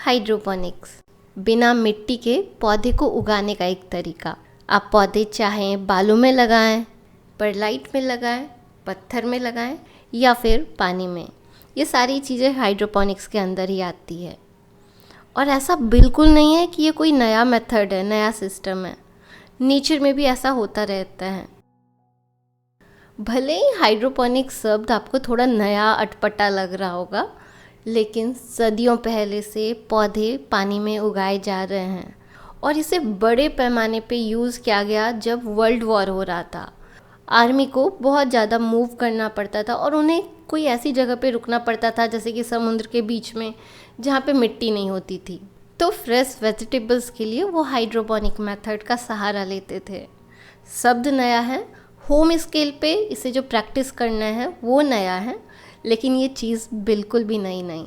Hydroponics बिना मिट्टी के पौधे को उगाने का एक तरीका। आप पौधे चाहें बालू में लगाएं, परलाइट में लगाएं, पत्थर में लगाएं या फिर पानी में, ये सारी चीज़ें हाइड्रोपोनिक्स के अंदर ही आती है। और ऐसा बिल्कुल नहीं है कि ये कोई नया मेथड है, नया सिस्टम है। नेचर में भी ऐसा होता रहता है। भले ही हाइड्रोपोनिक्स शब्द आपको थोड़ा नया अटपटा लग रहा होगा, लेकिन सदियों पहले से पौधे पानी में उगाए जा रहे हैं और इसे बड़े पैमाने पे यूज़ किया गया जब वर्ल्ड वॉर हो रहा था। आर्मी को बहुत ज़्यादा मूव करना पड़ता था और उन्हें कोई ऐसी जगह पे रुकना पड़ता था जैसे कि समुद्र के बीच में, जहाँ पे मिट्टी नहीं होती थी। तो फ्रेश वेजिटेबल्स के लिए वो हाइड्रोपोनिक मेथड का सहारा लेते थे। शब्द नया है, होम स्केल पे इसे जो प्रैक्टिस करना है वो नया है, लेकिन ये चीज़ बिल्कुल भी नई नहीं।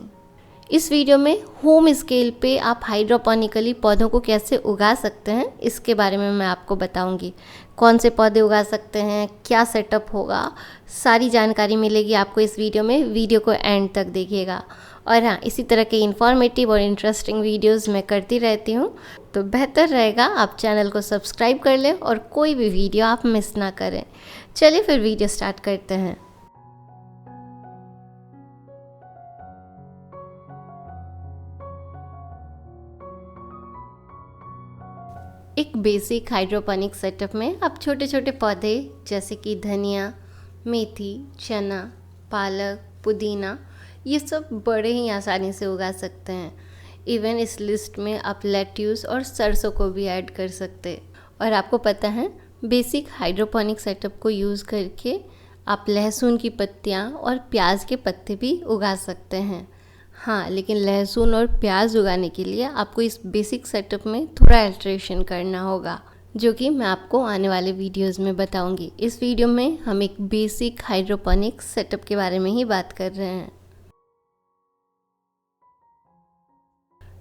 इस वीडियो में होम स्केल पे आप हाइड्रोपोनिकली पौधों को कैसे उगा सकते हैं इसके बारे में मैं आपको बताऊंगी। कौन से पौधे उगा सकते हैं, क्या सेटअप होगा, सारी जानकारी मिलेगी आपको इस वीडियो में। वीडियो को एंड तक देखिएगा। और हाँ, इसी तरह के इन्फॉर्मेटिव और इंटरेस्टिंग वीडियोस मैं करती रहती हूँ, तो बेहतर रहेगा आप चैनल को सब्सक्राइब कर लें और कोई भी वीडियो आप मिस ना करें। चलिए फिर वीडियो स्टार्ट करते हैं। एक बेसिक हाइड्रोपोनिक सेटअप में आप छोटे छोटे पौधे जैसे कि धनिया, मेथी, चना, पालक, पुदीना, ये सब बड़े ही आसानी से उगा सकते हैं। इवन इस लिस्ट में आप लेट्यूस और सरसों को भी ऐड कर सकते। और आपको पता है, बेसिक हाइड्रोपोनिक सेटअप को यूज़ करके आप लहसुन की पत्तियाँ और प्याज के पत्ते भी उगा सकते हैं। हाँ, लेकिन लहसुन और प्याज उगाने के लिए आपको इस बेसिक सेटअप में थोड़ा अल्टरेशन करना होगा, जो कि मैं आपको आने वाले वीडियोस में बताऊंगी। इस वीडियो में हम एक बेसिक हाइड्रोपोनिक सेटअप के बारे में ही बात कर रहे हैं।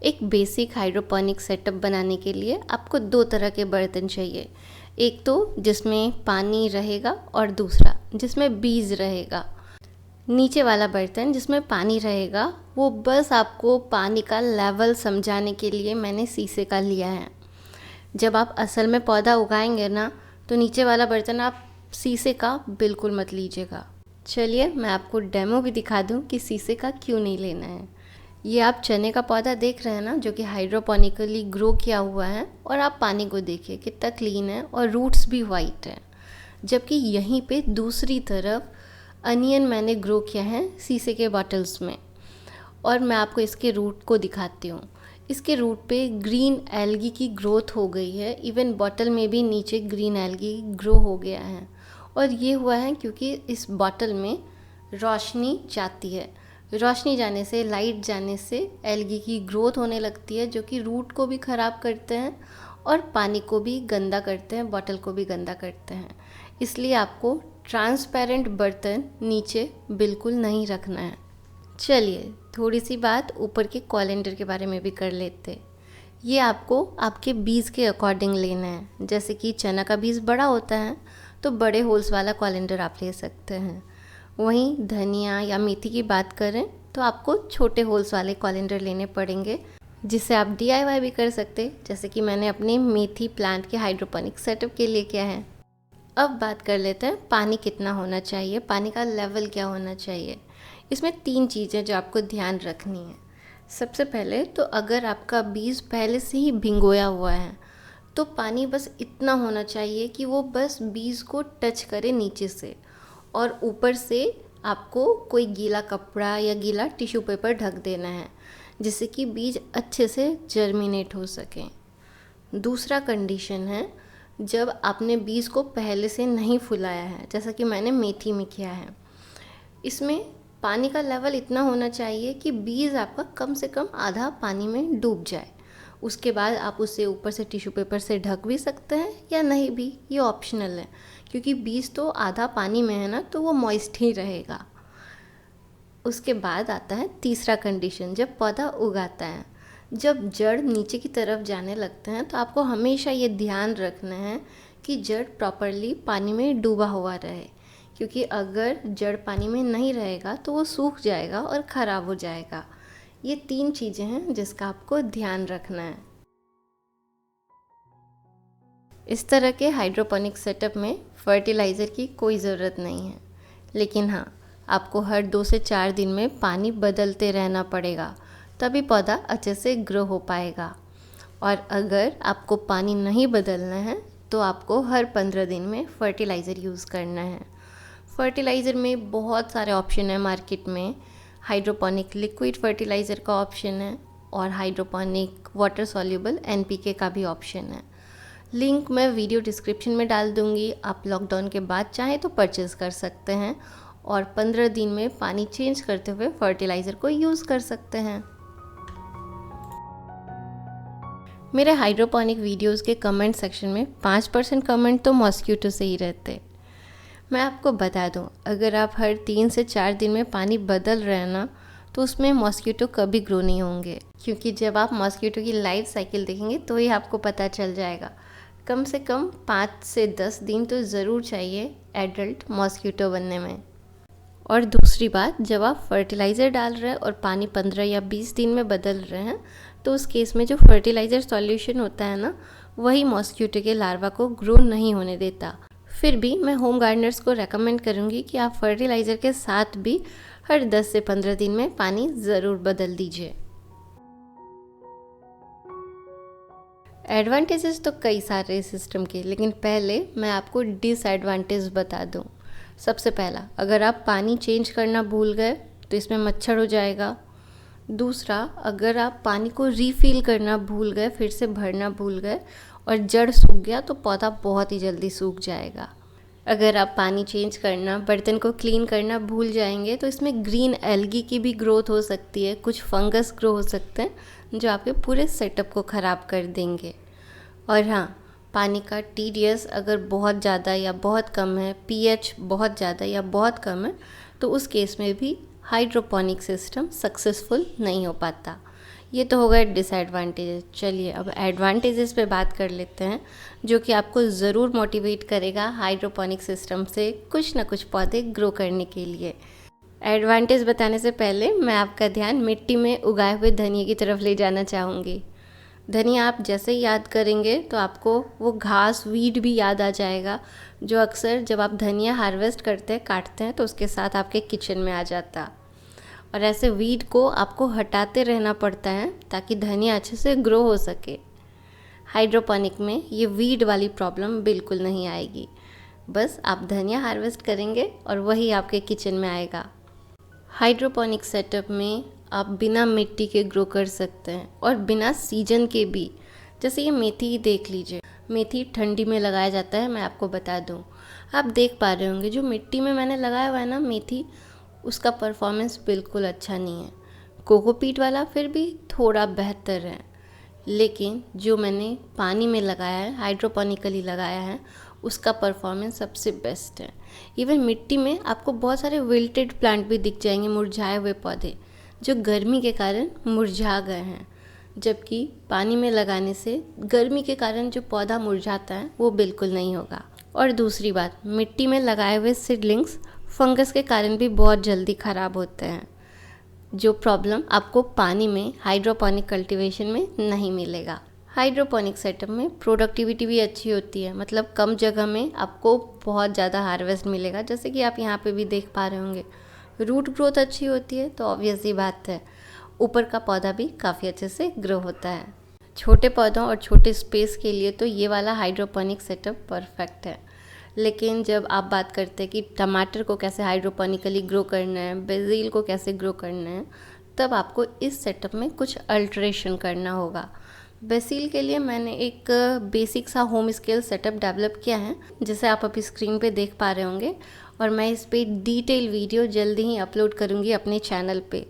एक बेसिक हाइड्रोपोनिक सेटअप बनाने के लिए आपको दो तरह के बर्तन चाहिए। एक तो जिसमें पानी रहेगा और दूसरा जिसमें बीज रहेगा। नीचे वाला बर्तन जिसमें पानी रहेगा वो बस आपको पानी का लेवल समझाने के लिए मैंने शीशे का लिया है। जब आप असल में पौधा उगाएंगे ना, तो नीचे वाला बर्तन आप शीशे का बिल्कुल मत लीजिएगा। चलिए मैं आपको डेमो भी दिखा दूं कि शीशे का क्यों नहीं लेना है। ये आप चने का पौधा देख रहे हैं ना, जो कि हाइड्रोपोनिकली ग्रो किया हुआ है, और आप पानी को देखिए कितना क्लीन है और रूट्स भी वाइट है। जबकि यहीं पे दूसरी तरफ अनियन मैंने ग्रो किया है शीशे के बॉटल्स में, और मैं आपको इसके रूट को दिखाती हूँ। इसके रूट पे ग्रीन एल्गी की ग्रोथ हो गई है। इवन बॉटल में भी नीचे ग्रीन एल्गी ग्रो हो गया है, और ये हुआ है क्योंकि इस बॉटल में रोशनी जाती है। रोशनी जाने से, लाइट जाने से एल्गी की ग्रोथ होने लगती है, जो कि रूट को भी ख़राब करते हैं और पानी को भी गंदा करते हैं, बॉटल को भी गंदा करते हैं। इसलिए आपको ट्रांसपेरेंट बर्तन नीचे बिल्कुल नहीं रखना है। चलिए थोड़ी सी बात ऊपर के कोलेंडर के बारे में भी कर लेते। ये आपको आपके बीज के अकॉर्डिंग लेना है। जैसे कि चना का बीज बड़ा होता है तो बड़े होल्स वाला कोलेंडर आप ले सकते हैं। वहीं धनिया या मेथी की बात करें तो आपको छोटे होल्स वाले कोलेंडर लेने पड़ेंगे, जिससे आप DIY भी कर सकते, जैसे कि मैंने अपने मेथी प्लांट के हाइड्रोपोनिक सेटअप के लिए किया है। अब बात कर लेते हैं पानी कितना होना चाहिए, पानी का लेवल क्या होना चाहिए। इसमें 3 चीज़ें जो आपको ध्यान रखनी है। सबसे पहले तो अगर आपका बीज पहले से ही भिगोया हुआ है तो पानी बस इतना होना चाहिए कि वो बस बीज को टच करे नीचे से, और ऊपर से आपको कोई गीला कपड़ा या गीला टिश्यू पेपर ढक देना है, जिससे कि बीज अच्छे से जर्मिनेट हो सके। दूसरा कंडीशन है, जब आपने बीज को पहले से नहीं फुलाया है, जैसा कि मैंने मेथी में किया है। इसमें पानी का लेवल इतना होना चाहिए कि बीज आपका कम से कम आधा पानी में डूब जाए। उसके बाद आप उसे ऊपर से टिश्यू पेपर से ढक भी सकते हैं या नहीं भी, ये ऑप्शनल है, क्योंकि बीज तो आधा पानी में है ना, तो वो मॉइस्ट ही रहेगा। उसके बाद आता है तीसरा कंडीशन, जब पौधा उगाता है। जब जड़ नीचे की तरफ जाने लगते हैं तो आपको हमेशा ये ध्यान रखना है कि जड़ प्रॉपरली पानी में डूबा हुआ रहे, क्योंकि अगर जड़ पानी में नहीं रहेगा तो वो सूख जाएगा और ख़राब हो जाएगा। ये 3 चीज़ें हैं जिसका आपको ध्यान रखना है। इस तरह के हाइड्रोपोनिक सेटअप में फर्टिलाइज़र की कोई ज़रूरत नहीं है, लेकिन हाँ, आपको हर 2 से 4 दिन में पानी बदलते रहना पड़ेगा, तभी पौधा अच्छे से ग्रो हो पाएगा। और अगर आपको पानी नहीं बदलना है तो आपको हर 15 दिन में फर्टिलाइज़र यूज़ करना है। फर्टिलाइज़र में बहुत सारे ऑप्शन है मार्केट में। हाइड्रोपोनिक लिक्विड फर्टिलाइज़र का ऑप्शन है और हाइड्रोपोनिक वाटर सॉल्युबल एनपीके का भी ऑप्शन है। लिंक मैं वीडियो डिस्क्रिप्शन में डाल दूँगी, आप लॉकडाउन के बाद चाहें तो परचेज़ कर सकते हैं और 15 दिन में पानी चेंज करते हुए फर्टिलाइज़र को यूज़ कर सकते हैं। मेरे हाइड्रोपोनिक वीडियोस के कमेंट सेक्शन में 5% कमेंट तो मॉस्किटो से ही रहते। मैं आपको बता दूं, अगर आप हर 3 से 4 दिन में पानी बदल रहे हैं ना, तो उसमें मॉस्किटो कभी ग्रो नहीं होंगे, क्योंकि जब आप मॉस्किटो की लाइफ साइकिल देखेंगे तो ही आपको पता चल जाएगा। कम से कम 5 से 10 दिन तो ज़रूर चाहिए एडल्ट मॉस्किटो बनने में। और दूसरी बात, जब आप फर्टिलाइज़र डाल रहे हैं और पानी 15 या 20 दिन में बदल रहे हैं, तो उस केस में जो फर्टिलाइज़र सॉल्यूशन होता है ना, वही मॉस्किटो के लार्वा को ग्रो नहीं होने देता। फिर भी मैं होम गार्डनर्स को रेकमेंड करूँगी कि आप फर्टिलाइज़र के साथ भी हर 10 से 15 दिन में पानी ज़रूर बदल दीजिए। एडवांटेजेस तो कई सारे सिस्टम के, लेकिन पहले मैं आपको डिसएडवांटेज बता दूँ। सबसे पहला, अगर आप पानी चेंज करना भूल गए तो इसमें मच्छर हो जाएगा। दूसरा, अगर आप पानी को रीफिल करना भूल गए, फिर से भरना भूल गए और जड़ सूख गया तो पौधा बहुत ही जल्दी सूख जाएगा। अगर आप पानी चेंज करना, बर्तन को क्लीन करना भूल जाएंगे तो इसमें ग्रीन एल्गी की भी ग्रोथ हो सकती है, कुछ फंगस ग्रो हो सकते हैं जो आपके पूरे सेटअप को ख़राब कर देंगे। और हाँ, पानी का TDS अगर बहुत ज़्यादा या बहुत कम है, pH बहुत ज़्यादा या बहुत कम है, तो उस केस में भी हाइड्रोपोनिक सिस्टम सक्सेसफुल नहीं हो पाता। ये तो हो गए डिसएडवांटेजेस। चलिए अब एडवांटेजेस पे बात कर लेते हैं, जो कि आपको ज़रूर मोटिवेट करेगा हाइड्रोपोनिक सिस्टम से कुछ ना कुछ पौधे ग्रो करने के लिए। एडवांटेज बताने से पहले मैं आपका ध्यान मिट्टी में उगाए हुए धनिया की तरफ ले जाना चाहूँगी। धनिया आप जैसे ही याद करेंगे तो आपको वो घास, वीड भी याद आ जाएगा, जो अक्सर जब आप धनिया हार्वेस्ट करते हैं, काटते हैं, तो उसके साथ आपके किचन में आ जाता। और ऐसे वीड को आपको हटाते रहना पड़ता है ताकि धनिया अच्छे से ग्रो हो सके। हाइड्रोपोनिक में ये वीड वाली प्रॉब्लम बिल्कुल नहीं आएगी। बस आप धनिया हार्वेस्ट करेंगे और वही आपके किचन में आएगा। हाइड्रोपोनिक सेटअप में आप बिना मिट्टी के ग्रो कर सकते हैं और बिना सीजन के भी। जैसे ये मेथी ही देख लीजिए, मेथी ठंडी में लगाया जाता है। मैं आपको बता दूं, आप देख पा रहे होंगे जो मिट्टी में मैंने लगाया हुआ है ना मेथी, उसका परफॉर्मेंस बिल्कुल अच्छा नहीं है। कोकोपीट वाला फिर भी थोड़ा बेहतर है, लेकिन जो मैंने पानी में लगाया है, हाइड्रोपोनिकली लगाया है, उसका परफॉर्मेंस सबसे बेस्ट है। इवन मिट्टी में आपको बहुत सारे विल्टेड प्लांट भी दिख जाएंगे, मुरझाए हुए पौधे जो गर्मी के कारण मुरझा गए हैं, जबकि पानी में लगाने से गर्मी के कारण जो पौधा मुरझाता है वो बिल्कुल नहीं होगा। और दूसरी बात, मिट्टी में लगाए हुए सीडलिंग्स फंगस के कारण भी बहुत जल्दी ख़राब होते हैं, जो प्रॉब्लम आपको पानी में हाइड्रोपोनिक कल्टीवेशन में नहीं मिलेगा। हाइड्रोपोनिक सेटअप में प्रोडक्टिविटी भी अच्छी होती है, मतलब कम जगह में आपको बहुत ज़्यादा हार्वेस्ट मिलेगा। जैसे कि आप यहाँ पे भी देख पा रहे होंगे, रूट ग्रोथ अच्छी होती है, तो ऑब्वियस ही बात है ऊपर का पौधा भी काफ़ी अच्छे से ग्रो होता है। छोटे पौधों और छोटे स्पेस के लिए तो ये वाला हाइड्रोपोनिक सेटअप परफेक्ट है। लेकिन जब आप बात करते हैं कि टमाटर को कैसे हाइड्रोपोनिकली ग्रो करना है, बेसिल को कैसे ग्रो करना है, तब आपको इस सेटअप में कुछ अल्ट्रेशन करना होगा। बेसिल के लिए मैंने एक बेसिक सा होम स्केल सेटअप डेवलप किया है, जिसे आप अभी स्क्रीन पे देख पा रहे होंगे, और मैं इस पे डिटेल वीडियो जल्दी ही अपलोड करूँगी अपने चैनल पे।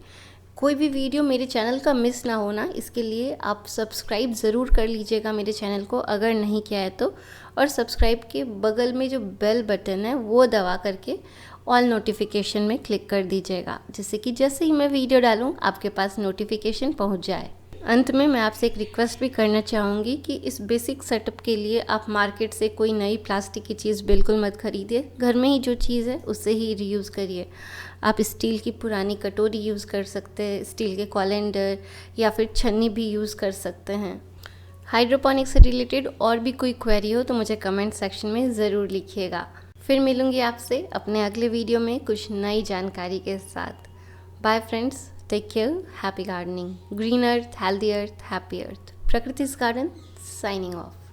कोई भी वीडियो मेरे चैनल का मिस ना होना, इसके लिए आप सब्सक्राइब ज़रूर कर लीजिएगा मेरे चैनल को अगर नहीं किया है तो, और सब्सक्राइब के बगल में जो बेल बटन है वो दबा करके ऑल नोटिफिकेशन में क्लिक कर दीजिएगा, जिससे कि जैसे ही मैं वीडियो डालूँ आपके पास नोटिफिकेशन पहुँच जाए। अंत में मैं आपसे एक रिक्वेस्ट भी करना चाहूँगी कि इस बेसिक सेटअप के लिए आप मार्केट से कोई नई प्लास्टिक की चीज़ बिल्कुल मत खरीदिए। घर में ही जो चीज़ है उससे ही रीयूज़ करिए। आप स्टील की पुरानी कटोरी यूज़ कर सकते हैं, स्टील के कॉलेंडर या फिर छन्नी भी यूज़ कर सकते हैं। हाइड्रोपोनिक्स से रिलेटेड और भी कोई क्वेरी हो तो मुझे कमेंट सेक्शन में ज़रूर लिखिएगा। फिर मिलूँगी आपसे अपने अगले वीडियो में कुछ नई जानकारी के साथ। Bye friends, take care, happy gardening, green earth, healthy earth, happy earth. प्रकृति's गार्डन साइनिंग ऑफ।